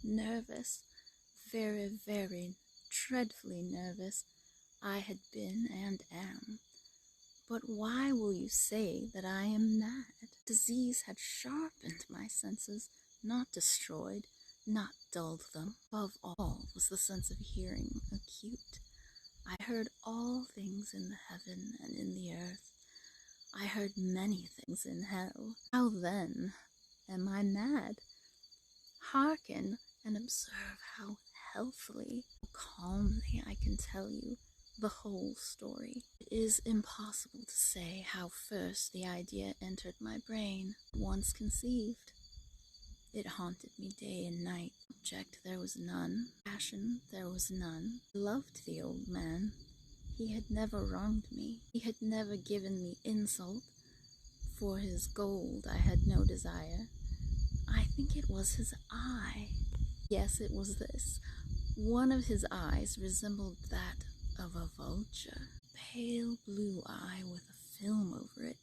nervous, very, very dreadfully nervous I had been and am. But why will you say that I am mad? Disease had sharpened my senses, not destroyed, not dulled them. Above all was the sense of hearing acute. I heard all things in the heaven and in the earth. I heard many things in hell. How then am I mad? Hearken and observe how healthily, how calmly I can tell you the whole story. It is impossible to say how first the idea entered my brain. Once conceived, it haunted me day and night. Object there was none, passion there was none. I loved the old man. He had never wronged me. He had never given me insult. For his gold I had no desire. I think it was his eye. Yes, it was this. One of his eyes resembled that of a vulture. Pale blue eye with a film over it.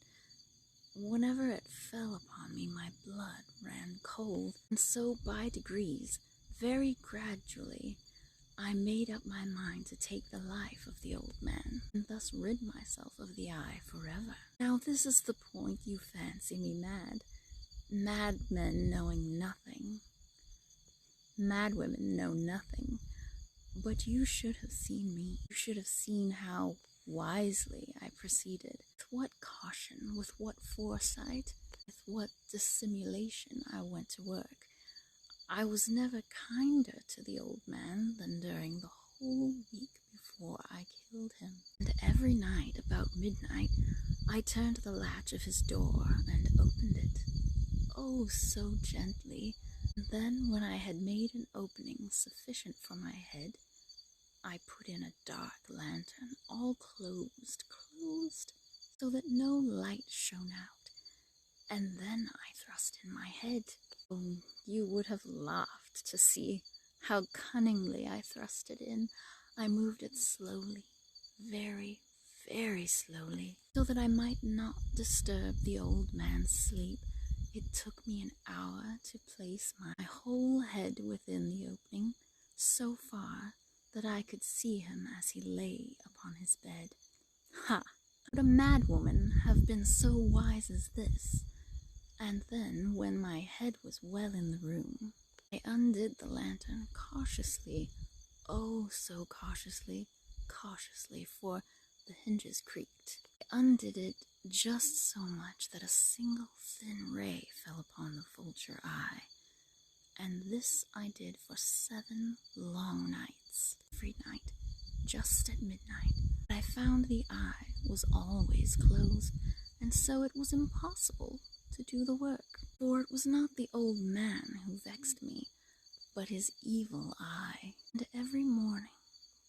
Whenever it fell upon me, my blood ran cold, and so by degrees, very gradually, I made up my mind to take the life of the old man, and thus rid myself of the eye forever. Now this is the point you fancy me mad. Madmen knowing nothing. Madwomen know nothing. But you should have seen me. You should have seen how wisely I proceeded, with what caution, with what foresight, with what dissimulation I went to work. I was never kinder to the old man than during the whole week before I killed him. And every night, about midnight, I turned the latch of his door and opened it. Oh, so gently. And then, when I had made an opening sufficient for my head, I put in a dark lantern, all closed, so that no light shone out. And then I thrust in my head. Oh, you would have laughed to see how cunningly I thrust it in. I moved it slowly, very, very slowly, so that I might not disturb the old man's sleep. It took me an hour to place my whole head within the opening, so far that I could see him as he lay upon his bed. Ha! Would a madwoman have been so wise as this? And then, when my head was well in the room, I undid the lantern cautiously, oh, so cautiously, for the hinges creaked. I undid it just so much that a single thin ray fell upon the vulture eye, and this I did for 7 long nights. Every night, just at midnight, I found the eye was always closed, and so it was impossible to do the work. For it was not the old man who vexed me, but his evil eye. And every morning,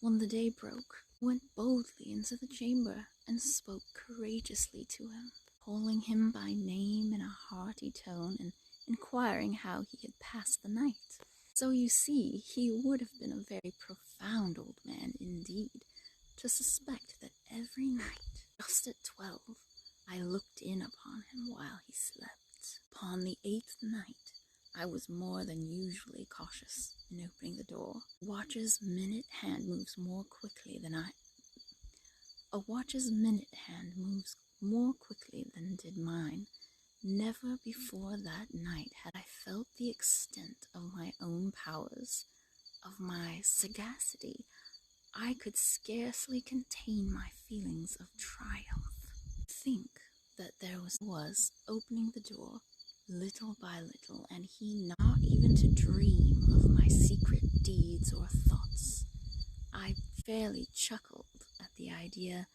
when the day broke, I went boldly into the chamber and spoke courageously to him, calling him by name in a hearty tone and inquiring how he had passed the night. So you see, he would have been a very profound old man indeed, to suspect that every night, just at 12, I looked in upon him while he slept. Upon the 8th night, I was more than usually cautious in opening the door. A watch's minute hand moves more quickly than did mine. Never before that night had I felt the extent of my own powers, of my sagacity. I could scarcely contain my feelings of triumph. Think that there was opening the door, little by little, and he not even to dream of my secret deeds or thoughts. I fairly chuckled at the idea,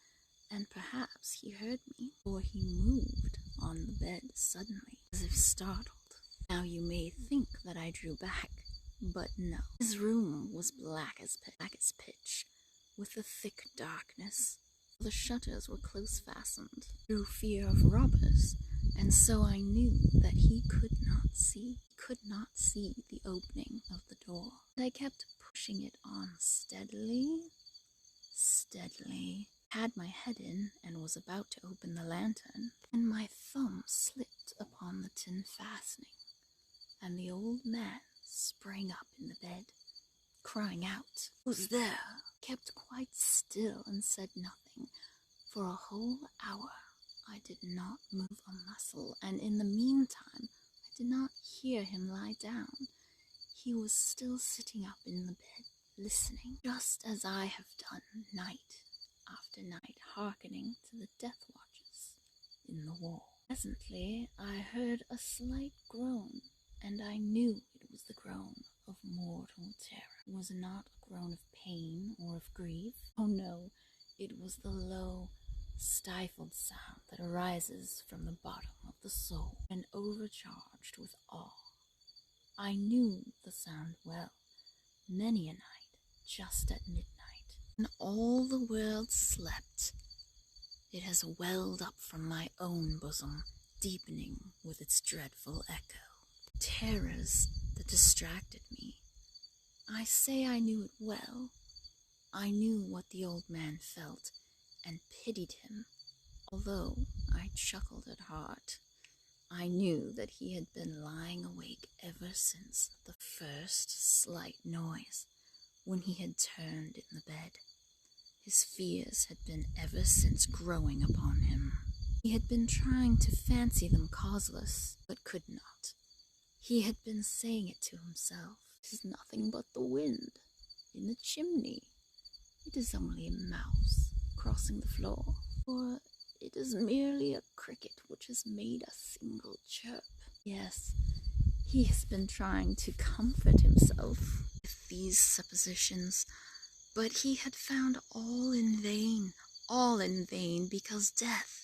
and perhaps he heard me, for he moved on the bed suddenly, as if startled. Now you may think that I drew back, but no. His room was black as pitch, with a thick darkness. The shutters were close fastened, through fear of robbers, and so I knew that he could not see the opening of the door. And I kept pushing it on steadily, had my head in, and was about to open the lantern, and my thumb slipped upon the tin fastening, and the old man sprang up in the crying out. Who's there? Kept quite still and said nothing. For a whole hour I did not move a muscle, and in the meantime I did not hear him lie down. He was still sitting up in the bed, listening, just as I have done night after night, hearkening to the death watches in the wall. Presently I heard a slight groan, and I knew it was the groan of mortal terror. It was not a groan of pain or of grief. Oh no, it was the low, stifled sound that arises from the bottom of the soul, and overcharged with awe. I knew the sound well, many a night, just at midnight, when all the world slept. It has welled up from my own bosom, deepening with its dreadful echo. Terrors that distracted me. I say I knew it well. I knew what the old man felt, and pitied him, although I chuckled at heart. I knew that he had been lying awake ever since the first slight noise, when he had turned in the bed. His fears had been ever since growing upon him. He had been trying to fancy them causeless, but could not. He had been saying it to himself. "It is nothing but the wind in the chimney. It is only a mouse crossing the floor, or it is merely a cricket which has made a single chirp." Yes, he has been trying to comfort himself with these suppositions, but he had found all in vain, because death,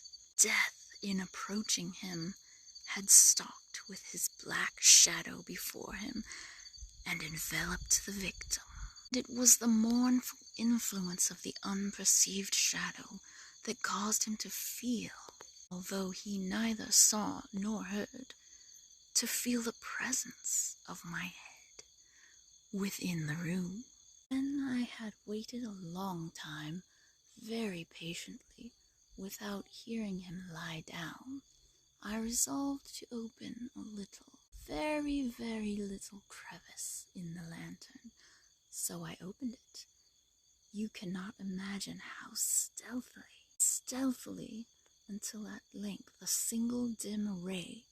in approaching him, had stalked with his black shadow before him, and enveloped the victim. It was the mournful influence of the unperceived shadow that caused him to feel, although he neither saw nor heard, to feel the presence of my head within the room. When I had waited a long time, very patiently, without hearing him lie down, I resolved to open a little, very, very little crevice in the lantern. So I opened it. You cannot imagine how stealthily, until at length a single dim ray,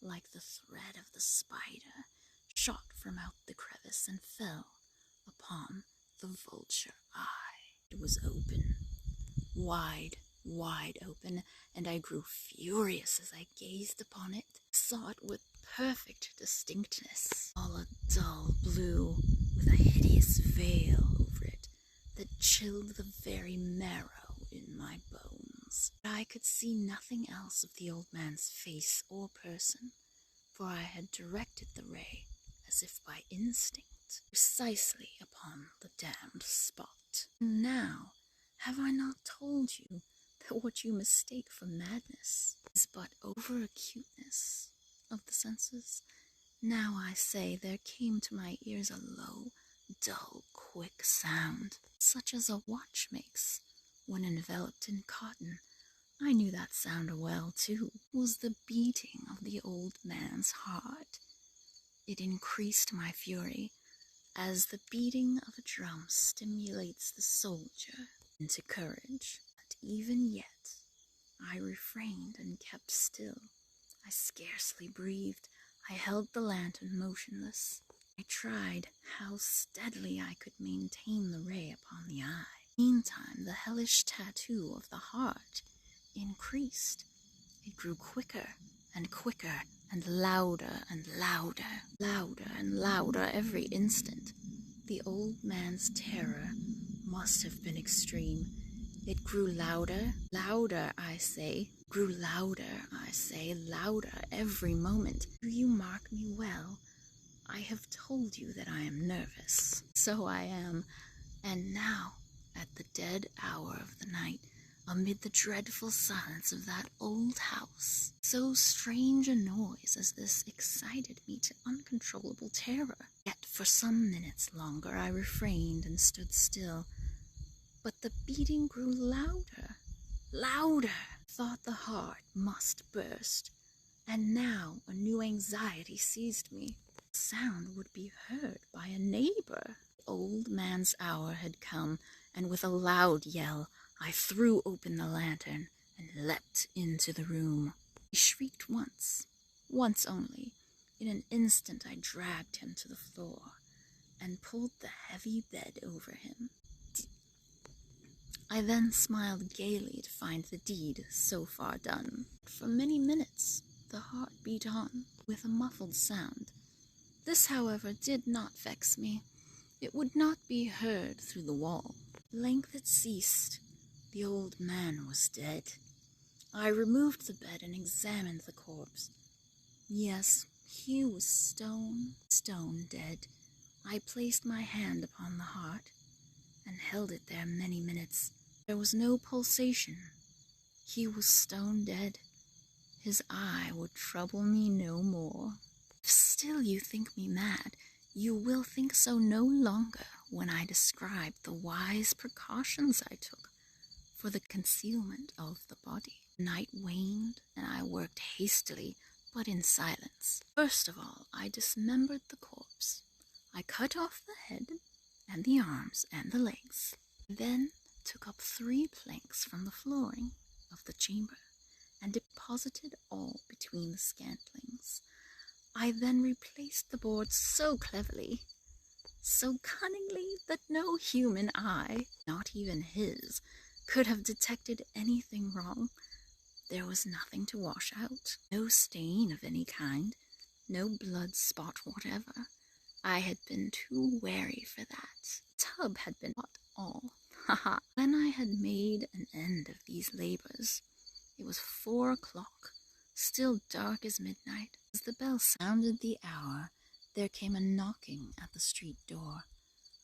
like the thread of the spider, shot from out the crevice and fell upon the vulture eye. It was open, wide open, and I grew furious as I gazed upon it, saw it with perfect distinctness, all a dull blue, with a hideous veil over it that chilled the very marrow in my bones. But I could see nothing else of the old man's face or person, for I had directed the ray, as if by instinct, precisely upon the damned spot. And now, have I not told you that what you mistake for madness is but over-acuteness of the senses? Now I say there came to my ears a low, dull, quick sound, such as a watch makes when enveloped in cotton. I knew that sound well, too. It was the beating of the old man's heart. It increased my fury, as the beating of a drum stimulates the soldier into courage. But even yet, I refrained and kept still. I scarcely breathed. I held the lantern motionless. I tried how steadily I could maintain the ray upon the eye. Meantime, the hellish tattoo of the heart increased. It grew quicker and quicker, and louder and louder every instant. The old man's terror must have been extreme. It grew louder, I say, louder every moment. Do you mark me well? I have told you that I am nervous. So I am, and now, at the dead hour of the night, amid the dreadful silence of that old house, so strange a noise as this excited me to uncontrollable terror. Yet for some minutes longer I refrained and stood still, but the beating grew louder. Thought the heart must burst, and now a new anxiety seized me. The sound would be heard by a neighbor. old man's hour had come, and with a loud yell, I threw open the lantern and leapt into the room. He shrieked once only. In an instant I dragged him to the floor and pulled the heavy bed over him. I then smiled gaily to find the deed so far done. For many minutes the heart beat on with a muffled sound. This, however, did not vex me. It would not be heard through the wall. At length it ceased. The old man was dead. I removed the bed and examined the corpse. Yes, he was stone dead. I placed my hand upon the heart and held it there many minutes. There was no pulsation. He was stone dead. His eye would trouble me no more. If still you think me mad, you will think so no longer when I describe the wise precautions I took for the concealment of the body. Night waned, and I worked hastily, but in silence. First of all, I dismembered the corpse. I cut off the head, and the arms, and the legs. Then took up 3 planks from the flooring of the chamber, and deposited all between the scantlings. I then replaced the boards so cleverly, so cunningly, that no human eye, not even his, could have detected anything wrong. There was nothing to wash out, no stain of any kind, no blood spot whatever. I had been too wary for that. The tub had been hot all. When I had made an end of these labors, it was 4 o'clock, still dark as midnight. As the bell sounded the hour, there came a knocking at the street door.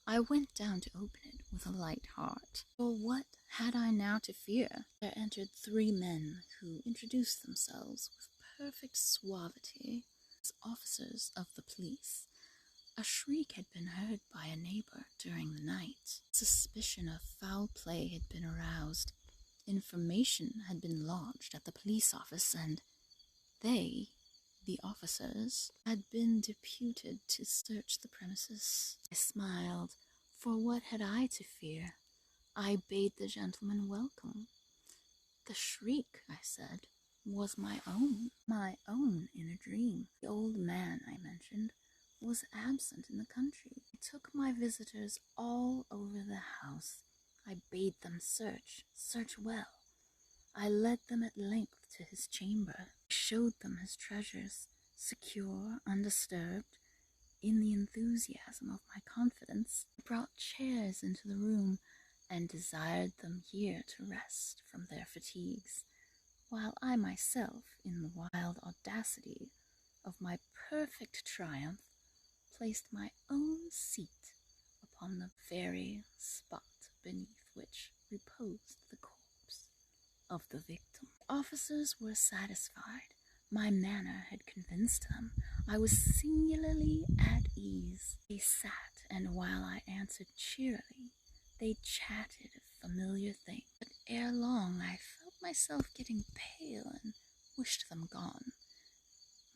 I went down to open it with a light heart. For what had I now to fear? There entered 3 men who introduced themselves with perfect suavity as officers of the police. A shriek had been heard by a neighbor during the night. Suspicion of foul play had been aroused. Information had been lodged at the police office, and they, the officers, had been deputed to search the premises. I smiled, for what had I to fear? I bade the gentleman welcome. The shriek, I said, was my own in a dream. The old man I mentioned was absent in the country. I took my visitors all over the house. I bade them search well. I led them at length to his chamber. I showed them his treasures, secure, undisturbed. In the enthusiasm of my confidence, I brought chairs into the room and desired them here to rest from their fatigues, while I myself, in the wild audacity of my perfect triumph, placed my own seat upon the very spot beneath which reposed the corpse of the victim. The officers were satisfied. My manner had convinced them. I was singularly at ease. They sat, and while I answered cheerily, they chatted of familiar things. But ere long I felt myself getting pale and wished them gone.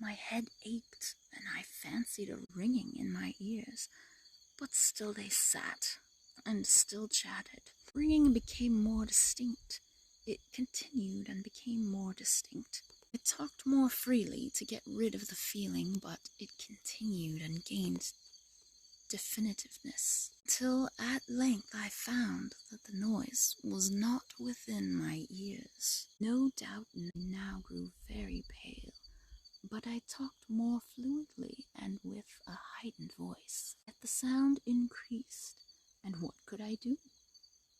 My head ached, and I fancied a ringing in my ears. But still they sat, and still chatted. The ringing became more distinct. It continued and became more distinct. I talked more freely to get rid of the feeling, but it continued and gained definitiveness, till at length I found that the noise was not within my ears. No doubt I now grew very pale, but I talked more fluently and with a heightened voice. Yet the sound increased, and what could I do?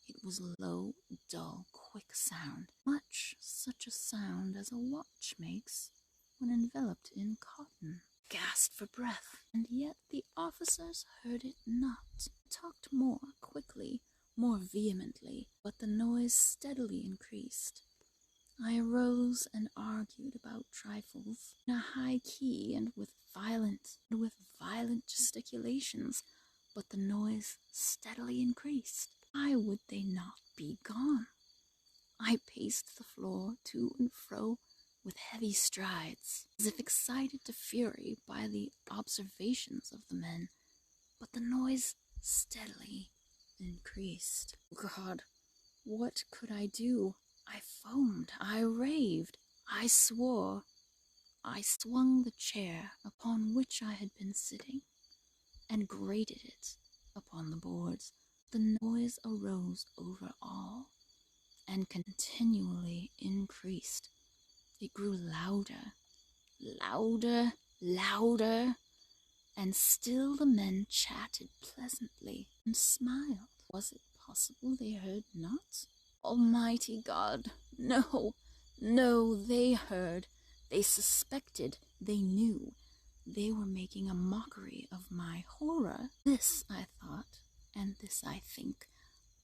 It was a low, dull, quick sound, much such a sound as a watch makes when enveloped in cotton. I gasped for breath, and yet the officers heard it not. I talked more quickly, more vehemently, but the noise steadily increased. I arose and argued about trifles in a high key and with violent gesticulations, but the noise steadily increased. Why would they not be gone? I paced the floor to and fro with heavy strides, as if excited to fury by the observations of the men, but the noise steadily increased. God, what could I do? I foamed, I raved, I swore. I swung the chair upon which I had been sitting, and grated it upon the boards. The noise arose over all, and continually increased. It grew louder, louder, louder, and still the men chatted pleasantly and smiled. Was it possible they heard not? Almighty God, no, no, they heard, they suspected, they knew. They were making a mockery of my horror. This I thought, and this I think,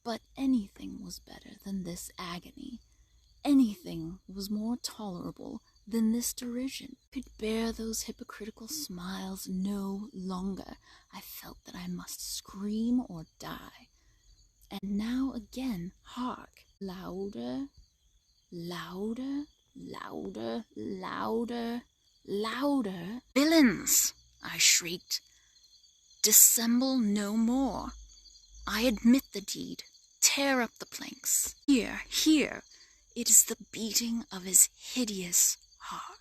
but anything was better than this agony. Anything was more tolerable than this derision. I could bear those hypocritical smiles no longer. I felt that I must scream or die. And now again, hark! Louder, louder, louder, louder, louder. Villains! I shrieked. Dissemble no more. I admit the deed. Tear up the planks. Here, here. It is the beating of his hideous heart.